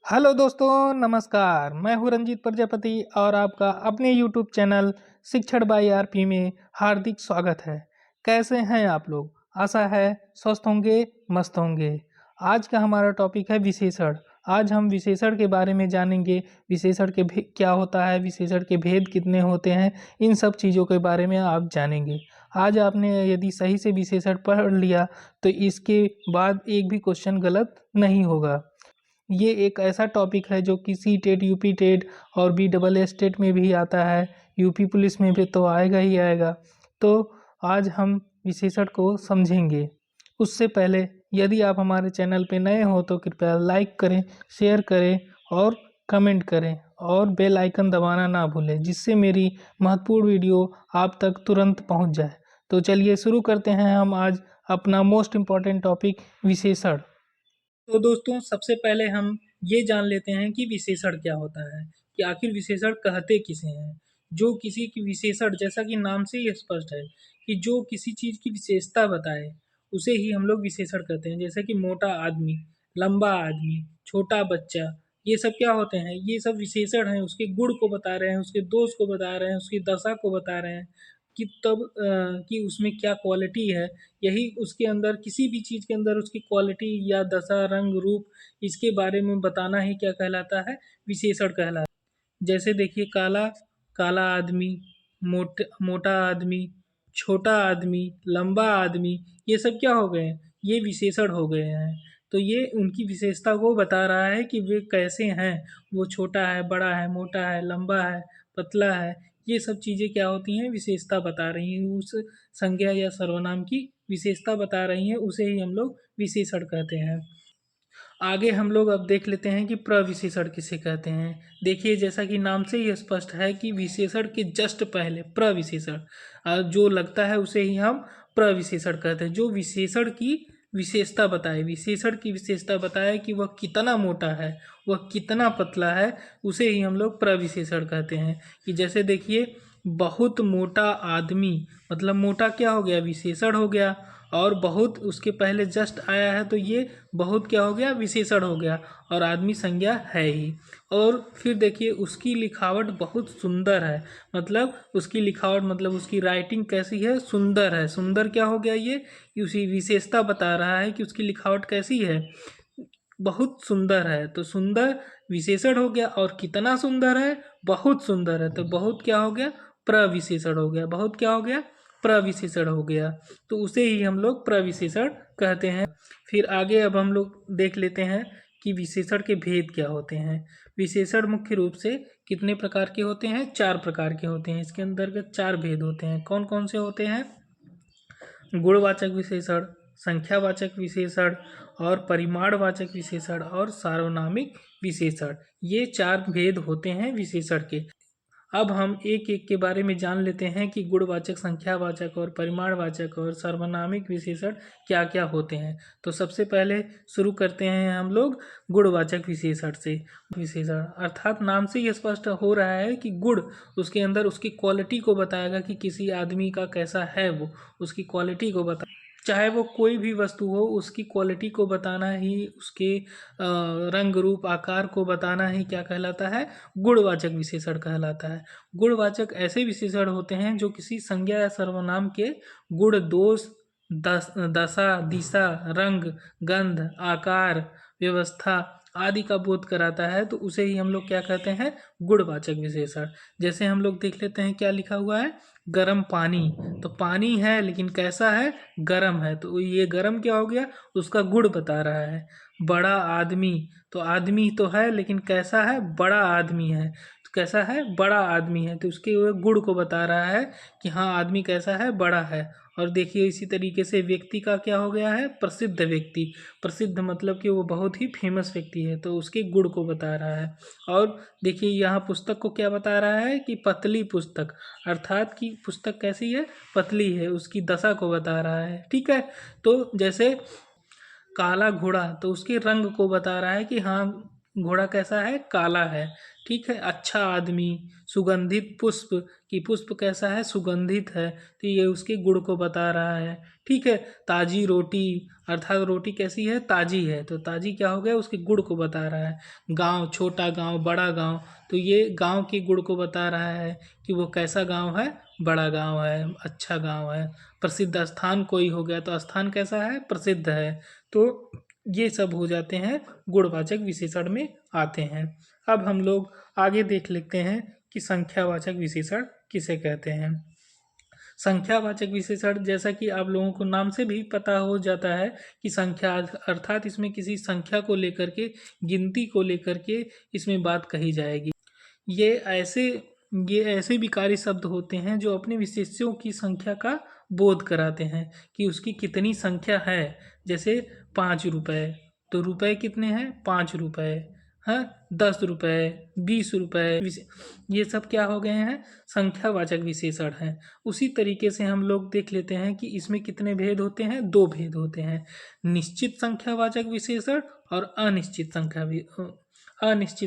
Hello दोस्तों, नमस्कार। मैं हूँ रंजीत प्रजापति और आपका अपने यूट्यूब चैनल शिक्षण बाय आरपी में हार्दिक स्वागत है। कैसे हैं आप लोग? आशा है स्वस्थ होंगे, मस्त होंगे। आज का हमारा टॉपिक है विशेषण। आज हम विशेषण के बारे में जानेंगे। विशेषण के क्या होता है, विशेषण के भेद कितने होते हैं, इन सब चीज़ों के बारे में आप जानेंगे। आज आपने यदि सही से विशेषण पढ़ लिया तो इसके बाद एक भी क्वेश्चन गलत नहीं होगा। ये एक ऐसा टॉपिक है जो कि सी टेट, यूपी टेट और बी डबल एस टेट में भी आता है। यूपी पुलिस में भी तो आएगा ही आएगा। तो आज हम विशेषण को समझेंगे। उससे पहले यदि आप हमारे चैनल पे नए हो तो कृपया लाइक करें, शेयर करें और कमेंट करें और बेल आइकन दबाना ना भूलें, जिससे मेरी महत्वपूर्ण वीडियो आप तक तुरंत पहुंच जाए। तो चलिए शुरू करते हैं हम आज अपना मोस्ट इम्पॉर्टेंट टॉपिक विशेषण। तो दोस्तों, सबसे पहले हम ये जान लेते हैं कि विशेषण क्या होता है, कि आखिर विशेषण कहते किसे हैं। जो किसी की विशेषण, जैसा कि नाम से ही स्पष्ट है कि जो किसी चीज़ की विशेषता बताए, उसे ही हम लोग विशेषण कहते हैं। जैसे कि मोटा आदमी, लंबा आदमी, छोटा बच्चा, ये सब क्या होते हैं? ये सब विशेषण हैं। उसके गुण को बता रहे हैं, उसके दोष को बता रहे हैं, उसकी दशा को बता रहे हैं कि तब कि उसमें क्या क्वालिटी है। यही उसके अंदर, किसी भी चीज़ के अंदर उसकी क्वालिटी या दशा, रंग, रूप, इसके बारे में बताना ही क्या कहलाता है? विशेषण कहलाता है। जैसे देखिए, काला काला आदमी, मोटा आदमी, छोटा आदमी, लंबा आदमी, ये सब क्या हो गए हैं? ये विशेषण हो गए हैं। तो ये उनकी विशेषता को बता रहा है कि वे कैसे हैं। वो छोटा है, बड़ा है, मोटा है, लंबा है, पतला है। ये सब चीज़ें क्या होती हैं? विशेषता बता रही हैं। उस संज्ञा या सर्वनाम की विशेषता बता रही हैं, उसे ही हम लोग विशेषण कहते हैं। आगे हम लोग अब देख लेते हैं कि प्रविशेषण किसे कहते हैं। देखिए, जैसा कि नाम से ही स्पष्ट है कि विशेषण के जस्ट पहले प्रविशेषण जो लगता है उसे ही हम प्रविशेषण कहते हैं। जो विशेषण की विशेषता बताए, विशेषण की विशेषता बताए कि वह कितना मोटा है, वह कितना पतला है, उसे ही हम लोग प्रविशेषण कहते हैं। कि जैसे देखिए, बहुत मोटा आदमी, मतलब मोटा क्या हो गया? विशेषण हो गया। और बहुत उसके पहले जस्ट आया है तो ये बहुत क्या हो गया? विशेषण हो गया। और आदमी संज्ञा है ही। और फिर देखिए, उसकी लिखावट बहुत सुंदर है। मतलब उसकी लिखावट, मतलब उसकी राइटिंग कैसी है? सुंदर है। सुंदर क्या हो गया? ये उसी विशेषता बता रहा है कि उसकी लिखावट कैसी है? बहुत सुंदर है। तो सुंदर विशेषण हो गया। और कितना सुंदर है? बहुत सुंदर है। तो बहुत क्या हो गया? प्रविशेषण हो गया। बहुत क्या हो गया? प्रविशेषण हो गया। तो उसे ही हम लोग प्रविशेषण कहते हैं। फिर आगे अब हम लोग देख लेते हैं कि विशेषण के भेद क्या होते हैं। विशेषण मुख्य रूप से कितने प्रकार के होते हैं? 4 प्रकार के होते हैं। इसके अंतर्गत 4 भेद होते हैं। कौन कौन से होते हैं? गुणवाचक विशेषण, संख्यावाचक विशेषण और परिमाणवाचक विशेषण और सार्वनामिक विशेषण। ये 4 भेद होते हैं विशेषण के। अब हम एक एक के बारे में जान लेते हैं कि गुणवाचक, संख्यावाचक और परिमाणवाचक और सार्वनामिक विशेषण क्या क्या होते हैं। तो सबसे पहले शुरू करते हैं हम लोग गुणवाचक विशेषण से। विशेषण अर्थात नाम से ही स्पष्ट हो रहा है कि गुण, उसके अंदर उसकी क्वालिटी को बताएगा कि किसी आदमी का कैसा है, वो उसकी क्वालिटी को बता, चाहे वो कोई भी वस्तु हो, उसकी क्वालिटी को बताना ही, उसके रंग, रूप, आकार को बताना ही क्या कहलाता है? गुणवाचक विशेषण कहलाता है। गुणवाचक ऐसे विशेषण होते हैं जो किसी संज्ञा या सर्वनाम के गुण, दोष, दशा, दिशा, रंग, गंध, आकार, व्यवस्था आदि का बोध कराता है। तो उसे ही हम लोग क्या कहते हैं? गुणवाचक विशेषण। जैसे हम लोग देख लेते हैं क्या लिखा हुआ है? गर्म पानी। तो पानी है लेकिन कैसा है? गर्म है। तो ये गर्म क्या हो गया? उसका गुण बता रहा है। बड़ा आदमी, तो आदमी तो है लेकिन कैसा है? बड़ा आदमी है। तो कैसा है? बड़ा आदमी है। तो उसके वो गुण को बता रहा है कि हाँ, आदमी कैसा है? बड़ा है। और देखिए, इसी तरीके से व्यक्ति का क्या हो गया है? प्रसिद्ध व्यक्ति। प्रसिद्ध मतलब कि वो बहुत ही फेमस व्यक्ति है, तो उसके गुण को बता रहा है। और देखिए, यहाँ पुस्तक को क्या बता रहा है? कि पतली पुस्तक, अर्थात कि पुस्तक कैसी है? पतली है। उसकी दशा को बता रहा है। ठीक है। तो जैसे काला घोड़ा, तो उसके रंग को बता रहा है कि हाँ, घोड़ा कैसा है? काला है। ठीक है। अच्छा आदमी, सुगंधित पुष्प, कि पुष्प कैसा है? सुगंधित है, तो ये उसके गुण को बता रहा है। ठीक है। ताजी रोटी, अर्थात रोटी कैसी है? ताजी है, तो ताजी क्या हो गया? उसके गुण को बता रहा है। गांव, छोटा गांव, बड़ा गांव, तो ये गांव के गुण को बता रहा है कि वो कैसा गांव है? बड़ा गांव है, अच्छा गांव है। प्रसिद्ध स्थान कोई हो गया, तो स्थान कैसा है? प्रसिद्ध है। तो ये सब हो जाते हैं गुणवाचक विशेषण में आते हैं। अब हम लोग आगे देख लेते हैं कि संख्यावाचक विशेषण किसे कहते हैं। संख्यावाचक विशेषण, जैसा कि आप लोगों को नाम से भी पता हो जाता है कि संख्या, अर्थात इसमें किसी संख्या को लेकर के, गिनती को लेकर के इसमें बात कही जाएगी। ये ऐसे ये ऐसे विकारी शब्द होते हैं जो अपने विशेष्यों की संख्या का बोध कराते हैं कि उसकी कितनी संख्या है। जैसे 5 रुपये, तो रुपए कितने हैं? 5 रुपये। हाँ, 10 रुपये, 20 रुपये, ये सब क्या हो गए हैं? संख्यावाचक विशेषण हैं। उसी तरीके से हम लोग देख लेते हैं कि इसमें कितने भेद होते हैं? 2 भेद होते हैं, निश्चित संख्यावाचक विशेषण और अनिश्चित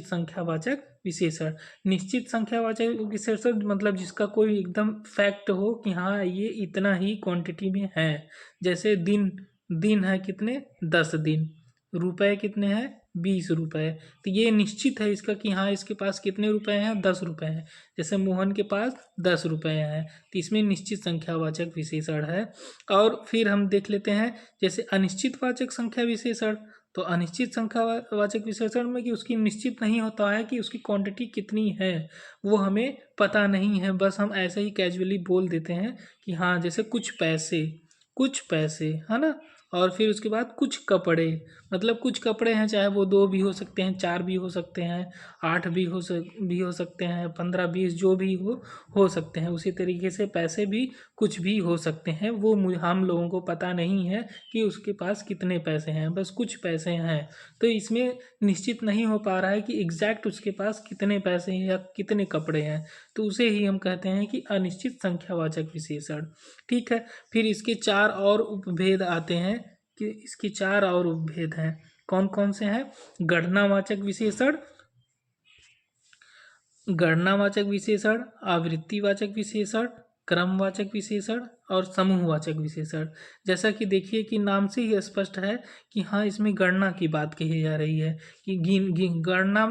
संख्यावाचक विशेषण। निश्चित संख्यावाचक विशेषण मतलब जिसका कोई एकदम फैक्ट हो कि हाँ ये इतना ही क्वांटिटी में है। जैसे दिन, दिन है कितने? 10 दिन। रुपए कितने हैं? 20 रुपये। तो ये निश्चित है इसका कि हाँ इसके पास कितने रुपए हैं? 10 रुपये हैं। जैसे मोहन के पास 10 रुपये हैं, तो इसमें निश्चित संख्यावाचक विशेषण है। और फिर हम देख लेते हैं जैसे अनिश्चितवाचक संख्या विशेषण। तो अनिश्चित संख्यावाचक विशेषण में कि उसकी निश्चित नहीं होता है कि उसकी क्वांटिटी कितनी है, वो हमें पता नहीं है, बस हम ऐसे ही कैजुअली बोल देते हैं कि हाँ जैसे कुछ पैसे है ना। और फिर उसके बाद कुछ कपड़े, मतलब कुछ कपड़े हैं, चाहे वो 2 भी हो सकते हैं, 4 भी हो सकते हैं, 8 भी हो सकते हैं, 15, 20 जो भी हो सकते हैं। उसी तरीके से पैसे भी कुछ भी हो सकते हैं। वो हम लोगों को पता नहीं है कि उसके पास कितने पैसे हैं, बस कुछ पैसे हैं। तो इसमें निश्चित नहीं हो पा रहा है कि एग्जैक्ट उसके पास कितने पैसे हैं या कितने कपड़े हैं, तो उसे ही हम कहते हैं कि अनिश्चित संख्यावाचक विशेषण। ठीक है। फिर इसके 4 और उपभेद आते हैं कि इसके 4 और उपभेद हैं। कौन कौन से हैं? गणनावाचक विशेषण, आवृत्तिवाचक विशेषण, क्रमवाचक विशेषण और समूहवाचक विशेषण। जैसा कि देखिए कि नाम से ही स्पष्ट है कि हाँ इसमें गणना की बात कही जा रही है कि गणना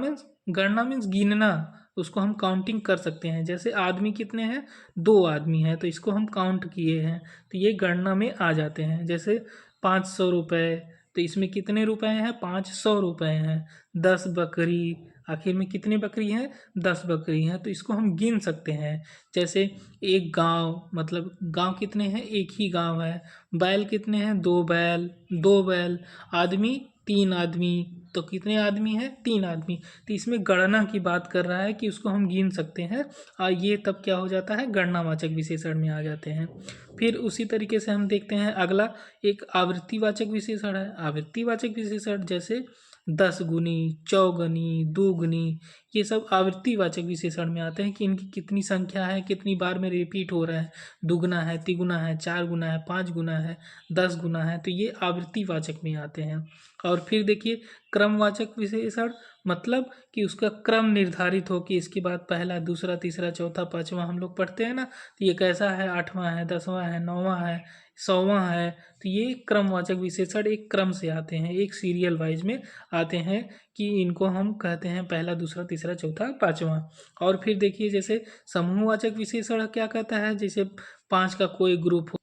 मीन्स गिनना, उसको हम काउंटिंग कर सकते हैं। जैसे आदमी कितने हैं? 2 आदमी हैं, तो इसको हम काउंट किए हैं, तो ये गणना में आ जाते हैं। जैसे 500 रुपये, तो इसमें कितने रुपए हैं? 500 रुपये हैं। 10 बकरी, आखिर में कितनी बकरी हैं? 10 बकरी हैं, तो इसको हम गिन सकते हैं। जैसे एक गांव, मतलब गांव कितने हैं? एक ही गांव है। बैल कितने हैं? 2 बैल। आदमी 3 आदमी, तो कितने आदमी हैं? 3 आदमी। तो इसमें गणना की बात कर रहा है कि उसको हम गिन सकते हैं, और ये तब क्या हो जाता है? गणनावाचक विशेषण में आ जाते हैं। फिर उसी तरीके से हम देखते हैं अगला, एक आवृत्तिवाचक विशेषण है। आवृत्तिवाचक विशेषण जैसे 10 गुनी, चौगुनी, दोगुनी, ये सब आवृत्तिवाचक विशेषण में आते हैं कि इनकी कितनी संख्या है, कितनी बार में रिपीट हो रहा है। दुगुना है, तिगुना है, 4 गुना है, 5 गुना है, 10 गुना है, तो ये आवृत्तिवाचक में आते हैं। और फिर देखिए क्रमवाचक विशेषण, मतलब कि उसका क्रम निर्धारित हो कि इसके बाद पहला, दूसरा, तीसरा, चौथा, पांचवा हम लोग पढ़ते हैं ना, तो ये कैसा है? 8वां है, 10वां है, 9वां है, 100वां है। तो ये क्रमवाचक विशेषण एक क्रम से आते हैं, एक सीरियल वाइज में आते हैं कि इनको हम कहते हैं पहला, दूसरा, तीसरा, चौथा, पांचवा। और फिर देखिए जैसे समूहवाचक विशेषण क्या कहता है? जैसे 5 का कोई ग्रुप हो,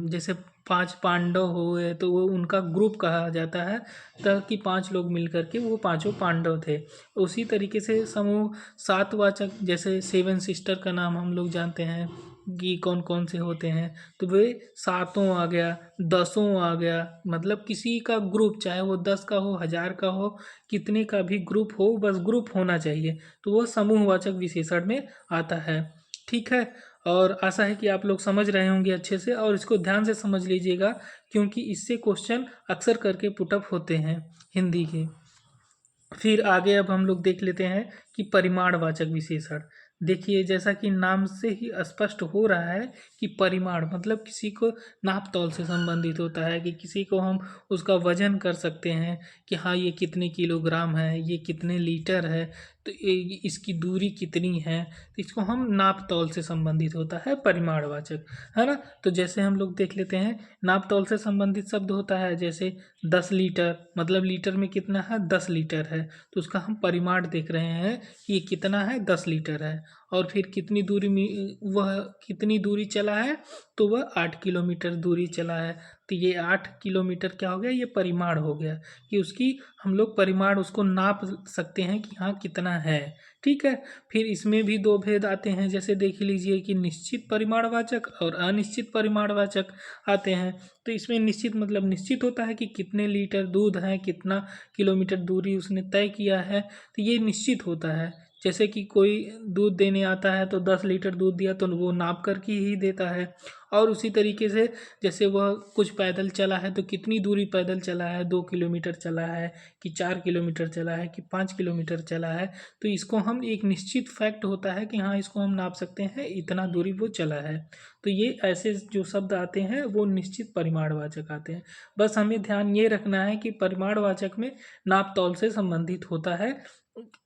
जैसे 5 पांडव हुए तो वो उनका ग्रुप कहा जाता है, ताकि 5 लोग मिलकर के वो पांचों पांडव थे। उसी तरीके से समूह 7वाचक, जैसे 7 सिस्टर का नाम हम लोग जानते हैं कि कौन कौन से होते हैं, तो वे 7 आ गया, 10 आ गया, मतलब किसी का ग्रुप, चाहे वो 10 का हो, 1000 का हो, कितने का भी ग्रुप हो, बस ग्रुप होना चाहिए, तो वो समूहवाचक विशेषण में आता है। ठीक है। और आशा है कि आप लोग समझ रहे होंगे अच्छे से, और इसको ध्यान से समझ लीजिएगा क्योंकि इससे क्वेश्चन अक्सर करके पुटअप होते हैं हिंदी के। फिर आगे अब हम लोग देख लेते हैं कि परिमाणवाचक विशेषण। देखिए, जैसा कि नाम से ही स्पष्ट हो रहा है कि परिमाण मतलब किसी को नाप तौल से संबंधित होता है, कि किसी को हम उसका वजन कर सकते हैं कि हाँ ये कितने किलोग्राम है, ये कितने लीटर है, तो इसकी दूरी कितनी है। तो इसको हम नाप तौल से संबंधित होता है परिमाणवाचक, है ना। तो जैसे हम लोग देख लेते हैं, नाप तौल से संबंधित शब्द होता है जैसे 10 लीटर, मतलब लीटर में कितना है, 10 लीटर है, तो उसका हम परिमाण देख रहे हैं कि ये कितना है, 10 लीटर है। और फिर कितनी दूरी में वह कितनी दूरी चला है, तो वह 8 किलोमीटर दूरी चला है। तो ये 8 किलोमीटर क्या हो गया, ये परिमाण हो गया, कि उसकी हम लोग परिमाण उसको नाप सकते हैं कि हाँ कितना है। ठीक है। फिर इसमें भी दो भेद आते हैं, जैसे देख लीजिए कि निश्चित परिमाणवाचक और अनिश्चित परिमाणवाचक आते हैं। तो इसमें निश्चित मतलब निश्चित होता है कि कितने लीटर दूध है, कितना किलोमीटर दूरी उसने तय किया है, तो ये निश्चित होता है। जैसे कि कोई दूध देने आता है तो 10 लीटर दूध दिया तो वो नाप कर के ही देता है। और उसी तरीके से जैसे वह कुछ पैदल चला है तो कितनी दूरी पैदल चला है, 2 किलोमीटर चला है कि 4 किलोमीटर चला है कि 5 किलोमीटर चला है, तो इसको हम एक निश्चित फैक्ट होता है कि हाँ इसको हम नाप सकते हैं इतना दूरी वो चला है। तो ये ऐसे जो शब्द आते हैं वो निश्चित परिमाणवाचक आते हैं। बस हमें ध्यान ये रखना है कि परिमाणवाचक में नाप तौल से संबंधित होता है,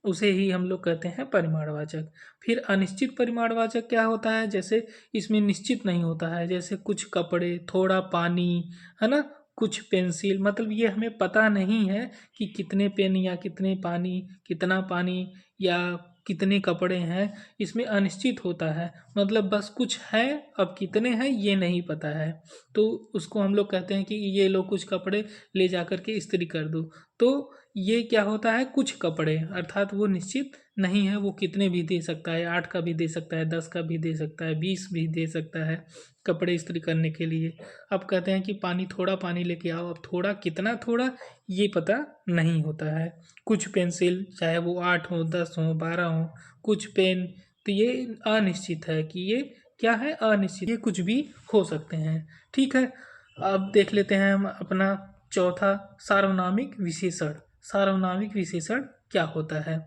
उसे ही हम लोग कहते हैं परिमाणवाचक। फिर अनिश्चित परिमाणवाचक क्या होता है, जैसे इसमें निश्चित नहीं होता है, जैसे कुछ कपड़े, थोड़ा पानी, है ना, कुछ पेंसिल, मतलब ये हमें पता नहीं है कि कितने पेन या कितने पानी, कितना पानी या कितने कपड़े हैं, इसमें अनिश्चित होता है। मतलब बस कुछ है, अब कितने हैं ये नहीं पता है, तो उसको हम लोग कहते हैं कि ये लो कुछ कपड़े ले जा कर के इस्त्री कर दो। तो ये क्या होता है, कुछ कपड़े, अर्थात वो निश्चित नहीं है, वो कितने भी दे सकता है, 8 का भी दे सकता है, 10 का भी दे सकता है, 20 भी दे सकता है कपड़े इस्त्री करने के लिए। अब कहते हैं कि पानी, थोड़ा पानी लेके आओ, अब थोड़ा कितना थोड़ा ये पता नहीं होता है। कुछ पेंसिल, चाहे वो 8 हो, 10 हो, 12 हो, कुछ पेन, तो ये अनिश्चित है कि ये क्या है, अनिश्चित, ये कुछ भी हो सकते हैं। ठीक है। अब देख लेते हैं हम अपना चौथा, सार्वनामिक विशेषण। सार्वनामिक विशेषण क्या होता है,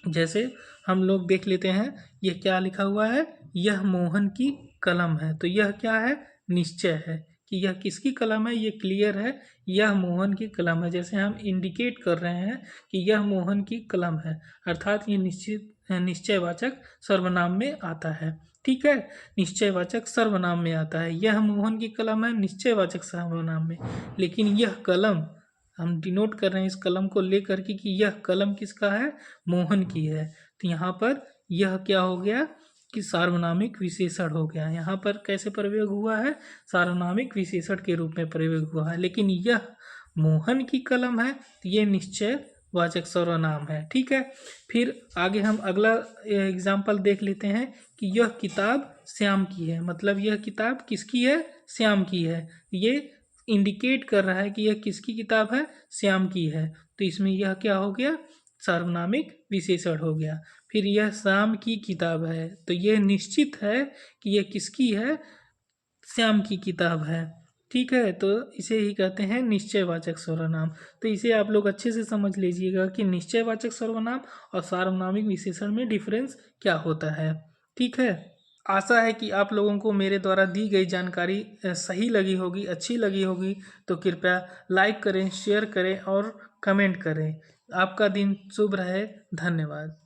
जैसे हम लोग देख लेते हैं, ये क्या लिखा हुआ है, यह मोहन की कलम है, तो यह क्या है, निश्चय है कि यह किसकी कलम है, ये क्लियर है, यह मोहन की कलम है। जैसे हम इंडिकेट कर रहे हैं कि यह मोहन की कलम है, अर्थात ये निश्चित निश्चयवाचक सर्वनाम में आता है। ठीक है। निश्चयवाचक सर्वनाम में आता है, यह मोहन की कलम है निश्चयवाचक सर्वनाम में। लेकिन यह कलम, हम डिनोट कर रहे हैं इस कलम को लेकर के कि यह कलम किसका है, मोहन की है। तो यहाँ पर यह क्या हो गया कि सार्वनामिक विशेषण हो गया। यहाँ पर कैसे प्रयोग हुआ है, सार्वनामिक विशेषण के रूप में प्रयोग हुआ है। लेकिन यह मोहन की कलम है तो ये निश्चय वाचक सर्वनाम है। ठीक है। फिर आगे हम अगला एग्जाम्पल देख लेते हैं कि यह किताब श्याम की है, मतलब यह किताब किसकी है, श्याम की है। ये इंडिकेट कर रहा है कि यह किसकी किताब है, श्याम की है। तो इसमें यह क्या हो गया, सार्वनामिक विशेषण हो गया। फिर यह श्याम की किताब है, तो यह निश्चित है कि यह किसकी है, श्याम की किताब है। ठीक है। तो इसे ही कहते हैं निश्चयवाचक सर्वनाम। तो इसे आप लोग अच्छे से समझ लीजिएगा कि निश्चयवाचक सर्वनाम और सार्वनामिक विशेषण में डिफरेंस क्या होता है। ठीक है। आशा है कि आप लोगों को मेरे द्वारा दी गई जानकारी सही लगी होगी, अच्छी लगी होगी। तो कृपया लाइक करें, शेयर करें और कमेंट करें। आपका दिन शुभ रहे। धन्यवाद।